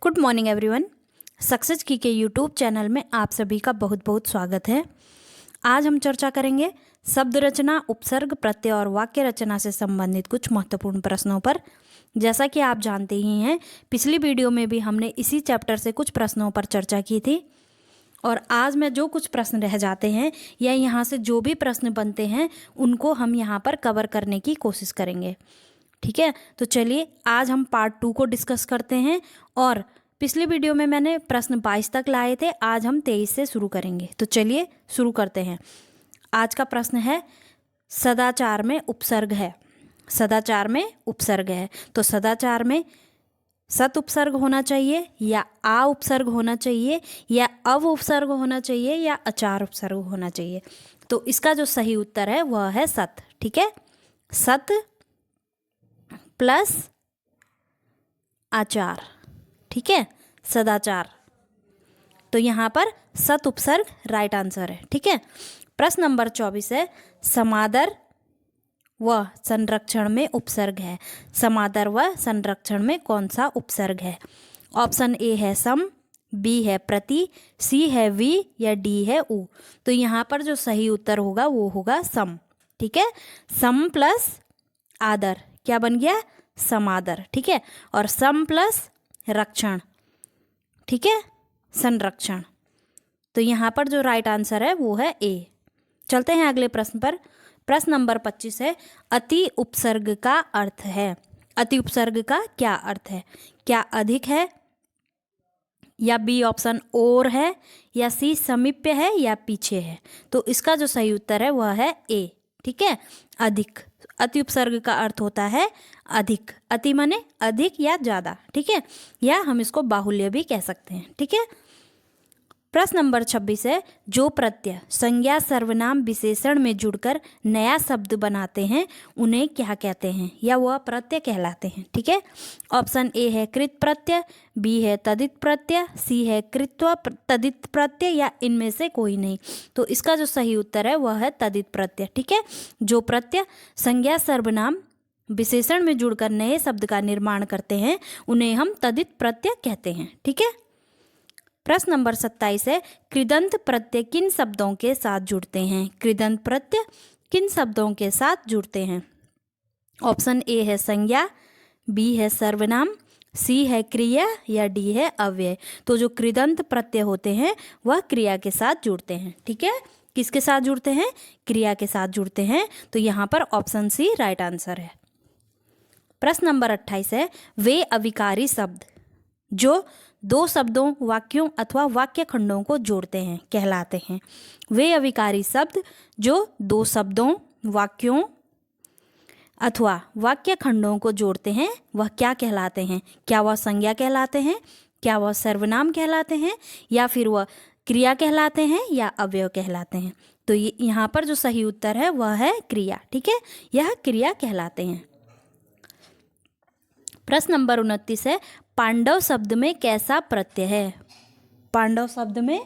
Good morning everyone. Success की के YouTube channel में आप सभी का बहुत बहुत स्वागत है। आज हम चर्चा करेंगे शब्द रचना, उपसर्ग, प्रत्यय और वाक्य रचना से संबंधित कुछ महत्वपूर्ण प्रश्नों पर। जैसा कि आप जानते ही हैं, पिछली वीडियो में भी हमने इसी चैप्टर से कुछ प्रश्नों पर चर्चा की थी और आज में जो कुछ प्रश्न रह जाते हैं या यहाँ से जो भी प्रश्न बनते हैं उनको हम यहाँ पर कवर करने की कोशिश करेंगे। ठीक है, तो चलिए आज हम पार्ट 2 को डिस्कस करते हैं। और पिछली वीडियो में मैंने प्रश्न 22 तक लाए थे, आज हम 23 से शुरू करेंगे। तो चलिए शुरू करते हैं। आज का प्रश्न है सदाचार में उपसर्ग है। सदाचार में उपसर्ग है तो सदाचार में सत उपसर्ग होना चाहिए या आ उपसर्ग होना चाहिए या अव उपसर्ग होना चाहिए या अचार उपसर्ग होना चाहिए। तो इसका जो सही उत्तर है वह है सत। ठीक है, सत प्लस आचार। ठीक है, सदाचार। तो यहाँ पर सत उपसर्ग राइट आंसर है। ठीक है, प्रश्न नंबर 24 है समादर व संरक्षण में उपसर्ग है। समादर व संरक्षण में कौन सा उपसर्ग है? ऑप्शन ए है सम, बी है प्रति, सी है वी या डी है उ। तो यहाँ पर जो सही उत्तर होगा वो होगा सम। ठीक है, सम प्लस आदर क्या बन गया? समादर। ठीक है, और सम प्लस रक्षण, ठीक है, संरक्षण। तो यहाँ पर जो राइट आंसर है वो है ए। चलते हैं अगले प्रश्न पर। प्रश्न नंबर 25 है अति उपसर्ग का अर्थ है। अति उपसर्ग का क्या अर्थ है? क्या अधिक है, या बी ऑप्शन और है, या सी समीप्य है या पीछे है? तो इसका जो सही उत्तर है वह है ए। ठीक है, अधिक। अति उपसर्ग का अर्थ होता है अधिक। अति माने अधिक या ज़्यादा। ठीक है, या हम इसको बाहुल्य भी कह सकते हैं। ठीक है, प्रश्न नंबर 26 है जो प्रत्यय संज्ञा सर्वनाम विशेषण में जुड़कर नया शब्द बनाते हैं उन्हें क्या कहते हैं, या वह प्रत्यय कहलाते हैं? ठीक है, ऑप्शन ए है कृत प्रत्यय, बी है तदित प्रत्यय, सी है कृत्व तदित प्रत्यय या इनमें से कोई नहीं। तो इसका जो सही उत्तर है वह है तदित प्रत्यय। ठीक है, जो प्रत्यय संज्ञा सर्वनाम विशेषण में जुड़कर नए शब्द का निर्माण करते हैं उन्हें हम तदित प्रत्यय कहते हैं। ठीक है, प्रश्न नंबर 27 है कृदंत प्रत्यय किन शब्दों के साथ जुड़ते हैं? कृदंत प्रत्यय किन शब्दों के साथ जुड़ते हैं? ऑप्शन ए है संज्ञा, बी है सर्वनाम, सी है क्रिया या डी है अव्यय। तो जो कृदंत प्रत्यय होते हैं वह क्रिया के साथ जुड़ते हैं। ठीक है, किसके साथ जुड़ते हैं? क्रिया के साथ जुड़ते हैं। तो यहाँ पर ऑप्शन सी राइट आंसर है। प्रश्न नंबर 28 है वे अविकारी शब्द जो दो शब्दों, वाक्यों अथवा वाक्य खंडों को जोड़ते हैं कहलाते हैं। वे अविकारी शब्द जो दो शब्दों, वाक्यों अथवा वाक्य खंडों को जोड़ते हैं वह क्या कहलाते हैं? क्या वह संज्ञा कहलाते हैं, क्या वह सर्वनाम कहलाते हैं, या फिर वह क्रिया कहलाते हैं या अव्यय कहलाते हैं? तो ये यहाँ पर जो सही उत्तर है वह है क्रिया। ठीक है, यह क्रिया कहलाते हैं। प्रश्न नंबर 29 है पांडव शब्द में कैसा प्रत्यय है? पांडव शब्द में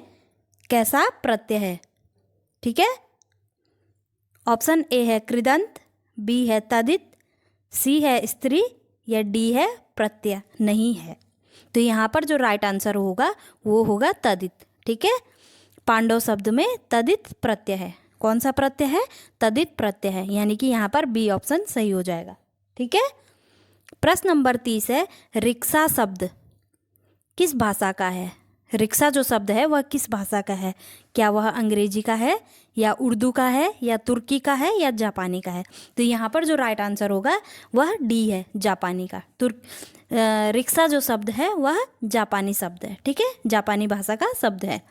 कैसा प्रत्यय है? ठीक है, ऑप्शन ए है कृदंत, बी है तदित, सी है स्त्री या डी है प्रत्यय नहीं है। तो यहाँ पर जो राइट आंसर होगा वो होगा तदित। ठीक है, पांडव शब्द में तदित प्रत्यय है। कौन सा प्रत्यय है? तदित प्रत्यय है, यानी कि यहाँ पर बी ऑप्शन सही हो जाएगा। ठीक है, प्रश्न नंबर 30 है रिक्शा शब्द किस भाषा का है? रिक्शा जो शब्द है वह किस भाषा का है? क्या वह अंग्रेजी का है या उर्दू का है या तुर्की का है या जापानी का है? तो यहाँ पर जो राइट आंसर होगा वह डी है, जापानी का। रिक्शा जो शब्द है वह जापानी शब्द है। ठीक है, जापानी भाषा का शब्द है।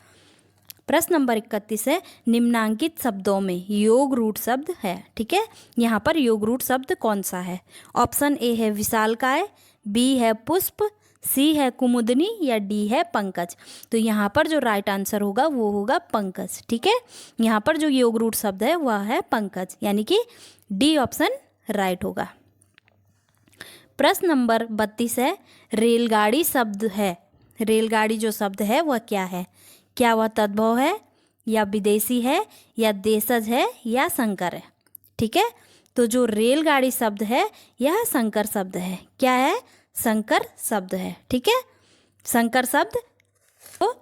प्रश्न नंबर 31 है निम्नांकित शब्दों में योग रूट शब्द है। ठीक है, यहाँ पर योग रूट शब्द कौन सा है? ऑप्शन ए है विशालकाय, बी है पुष्प, सी है कुमुदनी या डी है पंकज। तो यहाँ पर जो राइट आंसर होगा वो होगा पंकज। ठीक है, यहाँ पर जो योग रूट शब्द है वह है पंकज, यानी कि डी ऑप्शन राइट होगा। प्रश्न नंबर 32 है रेलगाड़ी शब्द है। रेलगाड़ी जो शब्द है वह क्या है? क्या वह तद्भव है या विदेशी है या देशज है या संकर है? ठीक है, तो जो रेलगाड़ी शब्द है यह संकर शब्द है। क्या है? संकर शब्द है। ठीक है, संकर शब्द। तो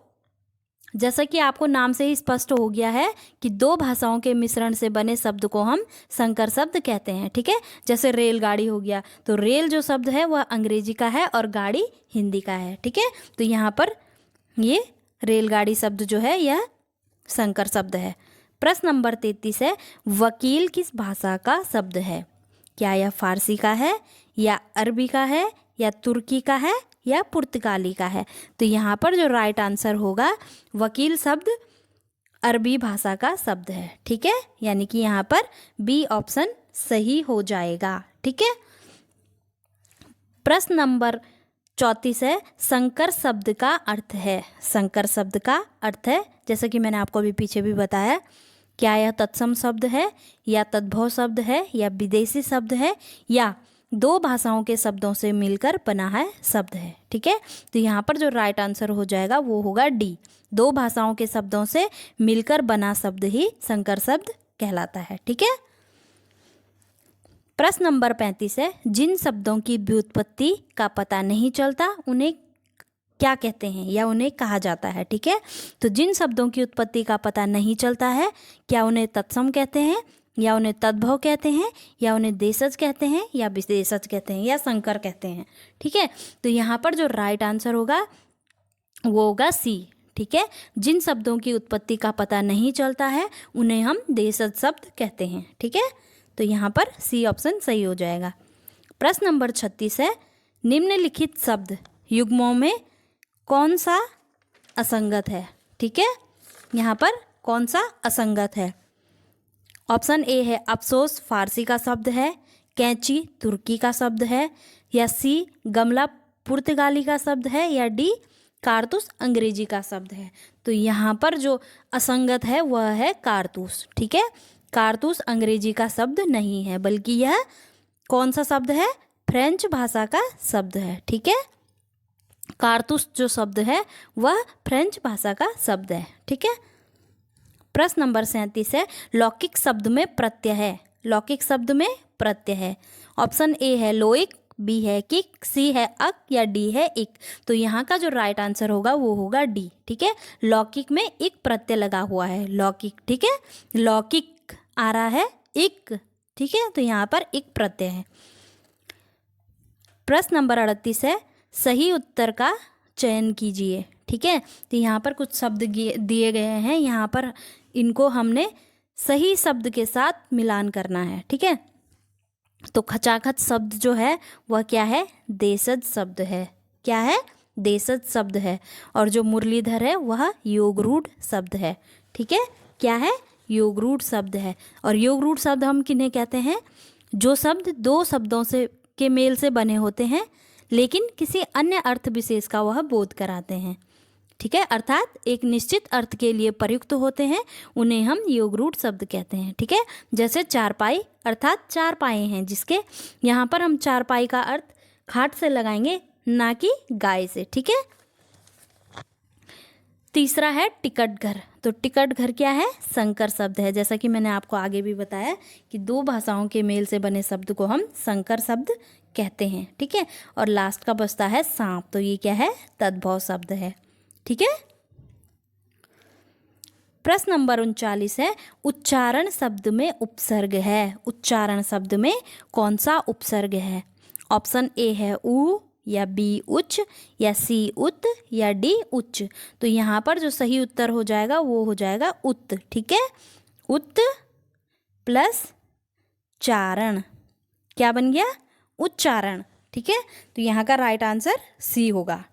जैसा कि आपको नाम से ही स्पष्ट हो गया है कि दो भाषाओं के मिश्रण से बने शब्द को हम संकर शब्द कहते हैं, ठीक है। जैसे रेलगाड़ी हो गया, तो रेल जो शब्द है वह अंग्रेजी का है और गाड़ी हिंदी का है, ठीक है। तो यहाँ पर ये रेलगाड़ी शब्द जो है यह संकर शब्द है। प्रश्न नंबर 33 है, वकील किस भाषा का शब्द है? क्या यह फारसी का है या अरबी का है या तुर्की का है या पुर्तगाली का है? तो यहाँ पर जो राइट आंसर होगा, वकील शब्द अरबी भाषा का शब्द है, ठीक है। यानी कि यहाँ पर बी ऑप्शन सही हो जाएगा, ठीक है। प्रश्न नंबर 34 है, संकर शब्द का अर्थ है। संकर शब्द का अर्थ है, जैसा कि मैंने आपको अभी पीछे भी बताया, क्या यह तत्सम शब्द है या तद्भव शब्द है या विदेशी शब्द है या दो भाषाओं के शब्दों से मिलकर बना है शब्द है, ठीक है। तो यहाँ पर जो राइट आंसर हो जाएगा वो होगा डी, दो भाषाओं के शब्दों से मिलकर बना शब्द ही संकर शब्द कहलाता है, ठीक है। प्रश्न नंबर 35 है, जिन शब्दों की व्युत्पत्ति का पता नहीं चलता उन्हें क्या कहते हैं या उन्हें कहा जाता है, ठीक है। तो जिन शब्दों की उत्पत्ति का पता नहीं चलता है, क्या उन्हें तत्सम कहते हैं या उन्हें तद्भव कहते हैं या उन्हें देशज कहते हैं या विशेषज कहते हैं या संकर कहते हैं, ठीक है। तो यहाँ पर जो राइट आंसर होगा वो होगा सी, ठीक है। जिन शब्दों की उत्पत्ति का पता नहीं चलता है उन्हें हम देशज शब्द कहते हैं, ठीक है। तो यहाँ पर सी ऑप्शन सही हो जाएगा। प्रश्न नंबर 36 है, निम्नलिखित शब्द युग्मों में कौन सा असंगत है, ठीक है। यहाँ पर कौन सा असंगत है? ऑप्शन ए है अफसोस फारसी का शब्द है, कैंची तुर्की का शब्द है, या सी गमला पुर्तगाली का शब्द है, या डी कारतूस अंग्रेजी का शब्द है। तो यहाँ पर जो असंगत है वह है कारतूस, ठीक है। कारतूस अंग्रेजी का शब्द नहीं है, बल्कि यह कौन सा शब्द है? फ्रेंच भाषा का शब्द है, ठीक है। कारतूस जो शब्द है वह फ्रेंच भाषा का शब्द है, ठीक है। प्रश्न नंबर 37 है, लौकिक शब्द में प्रत्यय है। लौकिक शब्द में प्रत्यय है। ऑप्शन ए है लोइक, बी है किक, सी है अक या डी है इक। तो यहाँ का जो राइट आंसर होगा वो होगा डी, ठीक है। लौकिक में इक प्रत्यय लगा हुआ है, लौकिक, ठीक है। लौकिक आ रहा है इक, ठीक है। तो यहाँ पर इक प्रत्यय है। प्रश्न नंबर 38 है, सही उत्तर का चयन कीजिए, ठीक है। तो यहाँ पर कुछ शब्द दिए गए हैं, यहाँ पर इनको हमने सही शब्द के साथ मिलान करना है, ठीक है। तो खचाखच शब्द जो है वह क्या है? देशज शब्द है। क्या है? देशज शब्द है। और जो मुरलीधर है वह योगरूढ़ शब्द है, ठीक है। क्या है? योगरूढ़ शब्द है। और योगरूढ़ शब्द हम किन्हें कहते हैं? जो शब्द दो शब्दों से के मेल से बने होते हैं लेकिन किसी अन्य अर्थ विशेष का वह बोध कराते हैं, ठीक है। अर्थात एक निश्चित अर्थ के लिए प्रयुक्त होते हैं, उन्हें हम योगरूढ़ शब्द कहते हैं, ठीक है। जैसे चारपाई, अर्थात चार पाए हैं जिसके, यहाँ पर हम चारपाई का अर्थ खाट से लगाएंगे ना कि गाय से, ठीक है। तीसरा है टिकट घर। तो टिकट घर क्या है? संकर शब्द है। जैसा कि मैंने आपको आगे भी बताया कि दो भाषाओं के मेल से बने शब्द को हम संकर शब्द कहते हैं, ठीक है। और लास्ट का बचता है सांप। तो ये क्या है? तद्भव शब्द है, ठीक है। प्रश्न नंबर 39 है, उच्चारण शब्द में उपसर्ग है। उच्चारण शब्द में कौन सा उपसर्ग है? ऑप्शन ए है उ, या बी उच्च, या सी उत, या डी उच्च। तो यहाँ पर जो सही उत्तर हो जाएगा वो हो जाएगा उत, ठीक है। उत प्लस चारण क्या बन गया? उच्चारण, ठीक है। तो यहाँ का राइट आंसर सी होगा।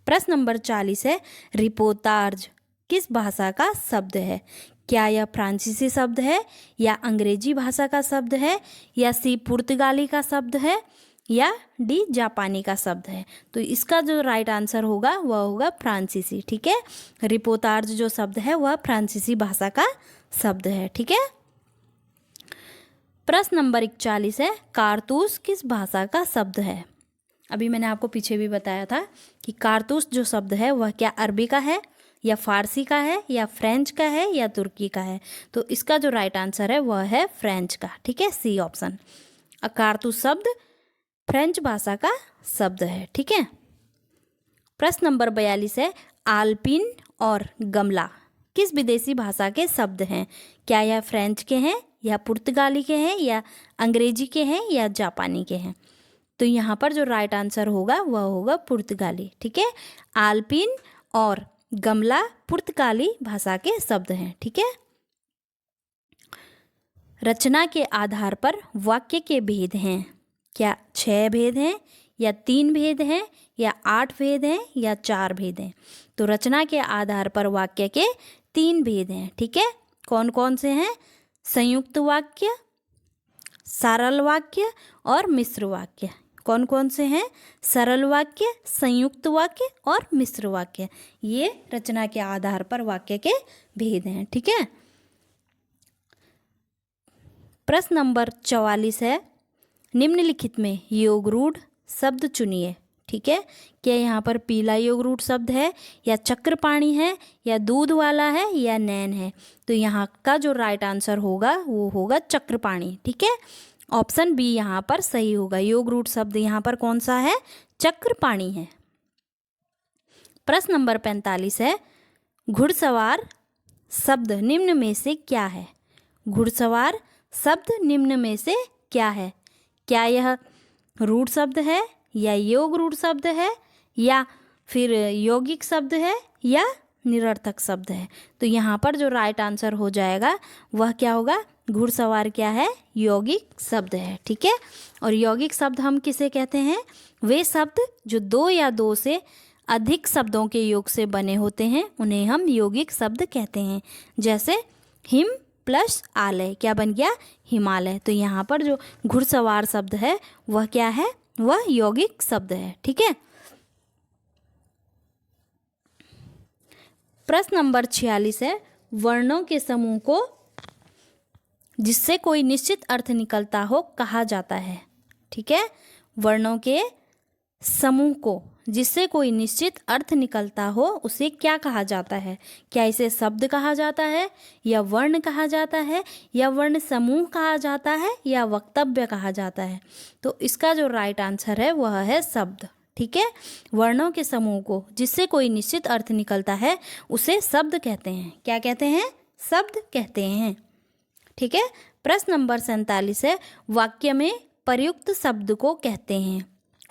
प्रश्न नंबर 40 है, रिपोर्टाज किस भाषा का शब्द है? क्या यह फ्रांसीसी शब्द है, या अंग्रेजी भाषा का शब्द है, या सी पुर्तगाली का शब्द है, या डी जापानी का शब्द है? तो इसका जो राइट आंसर होगा वह होगा फ्रांसीसी, ठीक है। रिपोर्टाज जो शब्द है वह फ्रांसीसी भाषा का शब्द है, ठीक है। प्रश्न नंबर 41 है, कारतूस किस भाषा का शब्द है? अभी मैंने आपको पीछे भी बताया था कि कारतूस जो शब्द है वह क्या अरबी का है, या फारसी का है, या फ्रेंच का है, या तुर्की का है? तो इसका जो राइट आंसर है वह है फ्रेंच का, ठीक है। C option. कारतूस शब्द फ्रेंच भाषा का शब्द है, ठीक है। प्रश्न नंबर 42 है आल्पिन और गमला किस विदेशी भाषा के शब्द हैं? क्या यह फ्रेंच के हैं या पुर्तगाली के हैं या अंग्रेजी के हैं या जापानी के हैं? तो यहाँ पर जो राइट आंसर होगा वह होगा पुर्तगाली। ठीक है, आल्पिन और गमला पुर्तगाली भाषा के शब्द हैं। ठीक है, रचना के आधार पर वाक्य के भेद हैं। क्या 6 भेद हैं या 3 भेद हैं या 8 भेद हैं या 4 भेद हैं? तो रचना के आधार पर वाक्य के 3 भेद हैं। ठीक है, कौन कौन से हैं? संयुक्त वाक्य, सरल वाक्य और मिश्र वाक्य। कौन कौन से हैं? सरल वाक्य, संयुक्त वाक्य और मिश्र वाक्य। ये रचना के आधार पर वाक्य के भेद हैं। ठीक है, प्रश्न नंबर 44 है निम्नलिखित में योग रूढ़ शब्द चुनिए। ठीक है, क्या यहाँ पर पीला योग रूढ़ शब्द है या चक्रपाणी है या दूध वाला है या नैन है? तो यहाँ का जो राइट आंसर होगा वो होगा चक्रपाणी। ठीक है, ऑप्शन बी यहाँ पर सही होगा। योग रूढ़ शब्द यहाँ पर कौन सा है? चक्रपाणी है। प्रश्न नंबर 45 है घुड़सवार शब्द निम्न में से क्या है? घुड़सवार शब्द निम्न में से क्या है? क्या यह रूढ़ शब्द है या योग रूढ़ शब्द है या फिर यौगिक शब्द है या निरर्थक शब्द है? तो यहाँ पर जो राइट आंसर हो जाएगा वह क्या होगा? घुड़सवार क्या है? यौगिक शब्द है। ठीक है, और यौगिक शब्द हम किसे कहते हैं? वे शब्द जो 2 या 2 से अधिक शब्दों के योग से बने होते हैं उन्हें हम यौगिक शब्द कहते हैं। जैसे हिम प्लस आलय क्या बन गया? हिमालय। तो यहाँ पर जो घुड़सवार शब्द है वह क्या है? वह यौगिक शब्द है। ठीक है, प्रश्न नंबर 46 है वर्णों के समूह को जिससे कोई निश्चित अर्थ निकलता हो कहा जाता है। ठीक है, वर्णों के समूह को जिससे कोई निश्चित अर्थ निकलता हो उसे क्या कहा जाता है? क्या इसे शब्द कहा जाता है या वर्ण कहा जाता है या वर्ण समूह कहा जाता है या वक्तव्य कहा जाता है? तो इसका जो राइट आंसर है वह है शब्द। ठीक है, वर्णों के समूह को जिससे कोई निश्चित अर्थ निकलता है उसे शब्द कहते हैं। क्या कहते हैं? शब्द कहते हैं। ठीक है, प्रश्न नंबर 47 है वाक्य में प्रयुक्त शब्द को कहते हैं।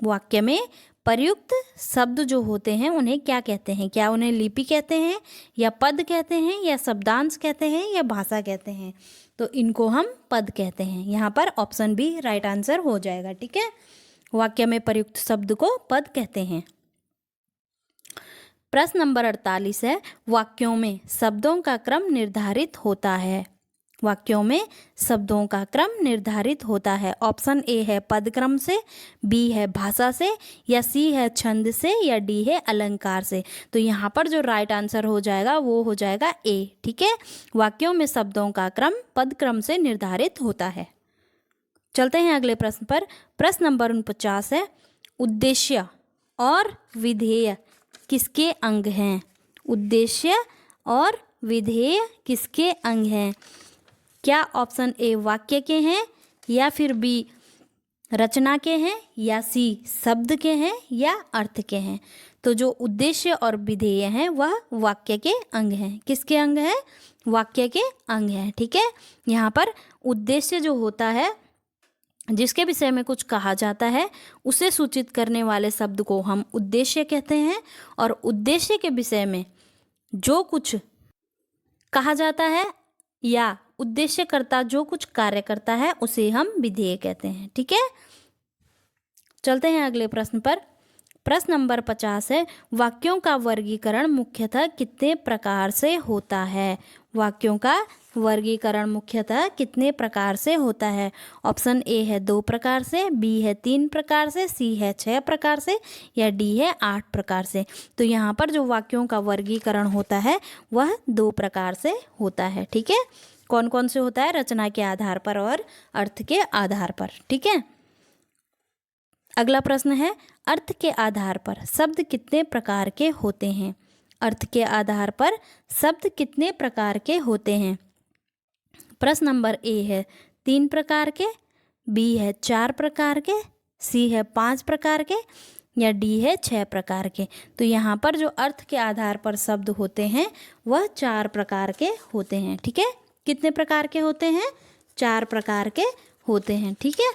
वाक्य में प्रयुक्त शब्द जो होते हैं उन्हें क्या कहते हैं? क्या उन्हें लिपि कहते हैं या पद कहते हैं या शब्दांश कहते हैं या भाषा कहते हैं? तो इनको हम पद कहते हैं। यहाँ पर ऑप्शन बी राइट आंसर हो जाएगा। ठीक है, वाक्य में प्रयुक्त शब्द को पद कहते हैं। प्रश्न नंबर 48 है वाक्यों में शब्दों का क्रम निर्धारित होता है। वाक्यों में शब्दों का क्रम निर्धारित होता है। ऑप्शन ए है पद क्रम से, बी है भाषा से या सी है छंद से या डी है अलंकार से। तो यहाँ पर जो राइट आंसर हो जाएगा वो हो जाएगा ए। ठीक है, वाक्यों में शब्दों का क्रम पद क्रम से निर्धारित होता है। चलते हैं अगले प्रश्न पर। प्रश्न नंबर 49 है उद्देश्य और विधेय किसके अंग हैं? उद्देश्य और विधेय किसके अंग हैं? क्या ऑप्शन ए वाक्य के हैं या फिर बी रचना के हैं या सी शब्द के हैं या अर्थ के हैं? तो जो उद्देश्य और विधेय हैं वह वाक्य के अंग हैं। किसके अंग हैं? वाक्य के अंग हैं। ठीक है, यहाँ पर उद्देश्य जो होता है जिसके विषय में कुछ कहा जाता है उसे सूचित करने वाले शब्द को हम उद्देश्य कहते हैं, और उद्देश्य के विषय में जो कुछ कहा जाता है या उद्देश्यकर्ता जो कुछ कार्य करता है उसे हम विधेय कहते हैं। ठीक है, चलते हैं अगले प्रश्न पर। प्रश्न नंबर 50 है वाक्यों का वर्गीकरण मुख्यतः कितने प्रकार से होता है? वाक्यों का वर्गीकरण मुख्यतः कितने प्रकार से होता है? ऑप्शन ए है 2 प्रकार से, बी है 3 प्रकार से, सी है 6 प्रकार से या डी है 8 प्रकार से। तो यहाँ पर जो वाक्यों का वर्गीकरण होता है वह 2 प्रकार से होता है। ठीक है, कौन कौन से होता है? रचना के आधार पर और अर्थ के आधार पर। ठीक है, अगला प्रश्न है अर्थ के आधार पर शब्द कितने प्रकार के होते हैं? अर्थ के आधार पर शब्द कितने प्रकार के होते हैं? प्रश्न नंबर ए है 3 प्रकार के, बी है 4 प्रकार के, सी है 5 प्रकार के या डी है 6 प्रकार के। तो यहाँ पर जो अर्थ के आधार पर शब्द होते हैं वह 4 प्रकार के होते हैं। ठीक है, कितने प्रकार के होते हैं? 4 प्रकार के होते हैं। ठीक है,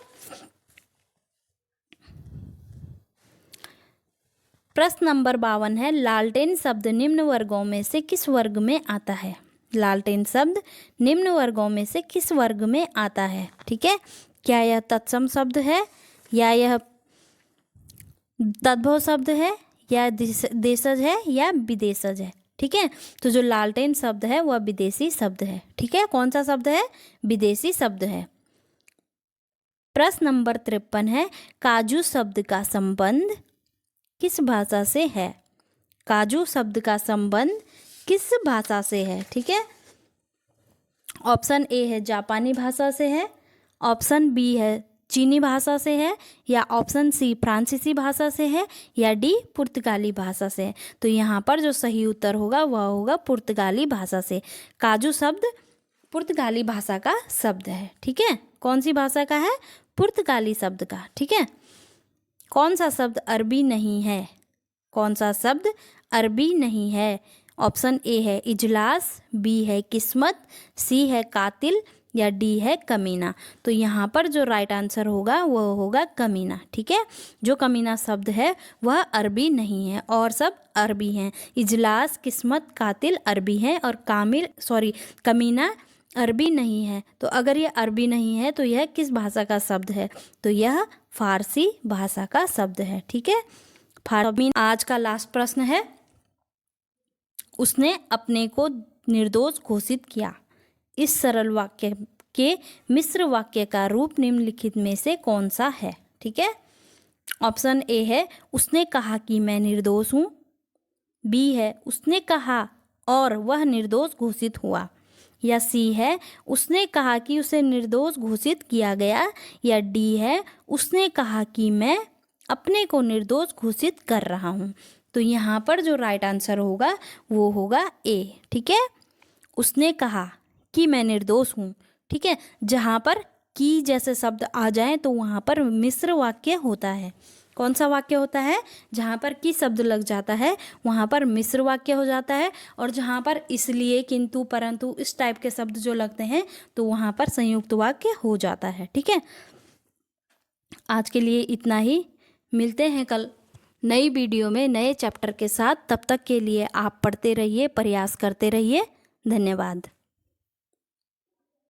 प्रश्न नंबर 52 है, लालटेन शब्द निम्न वर्गों में से किस वर्ग में आता है? लालटेन शब्द निम्न वर्गों में से किस वर्ग में आता है? ठीक है, क्या यह तत्सम शब्द है, या यह तद्भव शब्द है, या देशज है, या विदेशज है? ठीक है, तो जो लालटेन शब्द है वह विदेशी शब्द है। ठीक है, कौन सा शब्द है? विदेशी शब्द है। प्रश्न नंबर 53 है, काजू शब्द का संबंध किस भाषा से है? काजू शब्द का संबंध किस भाषा से है? ठीक है, ऑप्शन ए है जापानी भाषा से है, ऑप्शन बी है चीनी भाषा से है, या ऑप्शन सी फ्रांसीसी भाषा से है, या डी पुर्तगाली भाषा से है। तो यहाँ पर जो सही उत्तर होगा वह होगा पुर्तगाली भाषा से। काजू शब्द पुर्तगाली भाषा का शब्द है। ठीक है, कौन सी भाषा का है? पुर्तगाली शब्द का। ठीक है, कौन सा शब्द अरबी नहीं है? कौन सा शब्द अरबी नहीं है? ऑप्शन ए है इजलास, बी है किस्मत, सी है कातिल, या डी है कमीना। तो यहाँ पर जो राइट आंसर होगा वह होगा कमीना। ठीक है, जो कमीना शब्द है वह अरबी नहीं है और सब अरबी हैं। इजलास, किस्मत, कातिल अरबी हैं और कमीना अरबी नहीं है। तो अगर ये अरबी नहीं है तो यह किस भाषा का शब्द है? तो यह फारसी भाषा का शब्द है। ठीक है, आज का लास्ट प्रश्न है, उसने अपने को निर्दोष घोषित किया। इस सरल वाक्य के मिश्र वाक्य का रूप निम्नलिखित में से कौन सा है? ठीक है, ऑप्शन ए है उसने कहा कि मैं निर्दोष हूँ, बी है उसने कहा और वह निर्दोष घोषित हुआ, या सी है उसने कहा कि उसे निर्दोष घोषित किया गया, या डी है उसने कहा कि मैं अपने को निर्दोष घोषित कर रहा हूँ। तो यहाँ पर जो राइट आंसर होगा वो होगा ए। ठीक है, उसने कहा कि मैं निर्दोष हूँ। ठीक है, जहाँ पर कि जैसे शब्द आ जाएं तो वहाँ पर मिश्र वाक्य होता है। कौन सा वाक्य होता है? जहाँ पर कि शब्द लग जाता है वहाँ पर मिश्र वाक्य हो जाता है, और जहाँ पर इसलिए, किंतु, परंतु इस टाइप के शब्द जो लगते हैं तो वहाँ पर संयुक्त वाक्य हो जाता है। ठीक है, आज के लिए इतना ही। मिलते हैं कल नई वीडियो में नए चैप्टर के साथ। तब तक के लिए आप पढ़ते रहिए, प्रयास करते रहिए। धन्यवाद।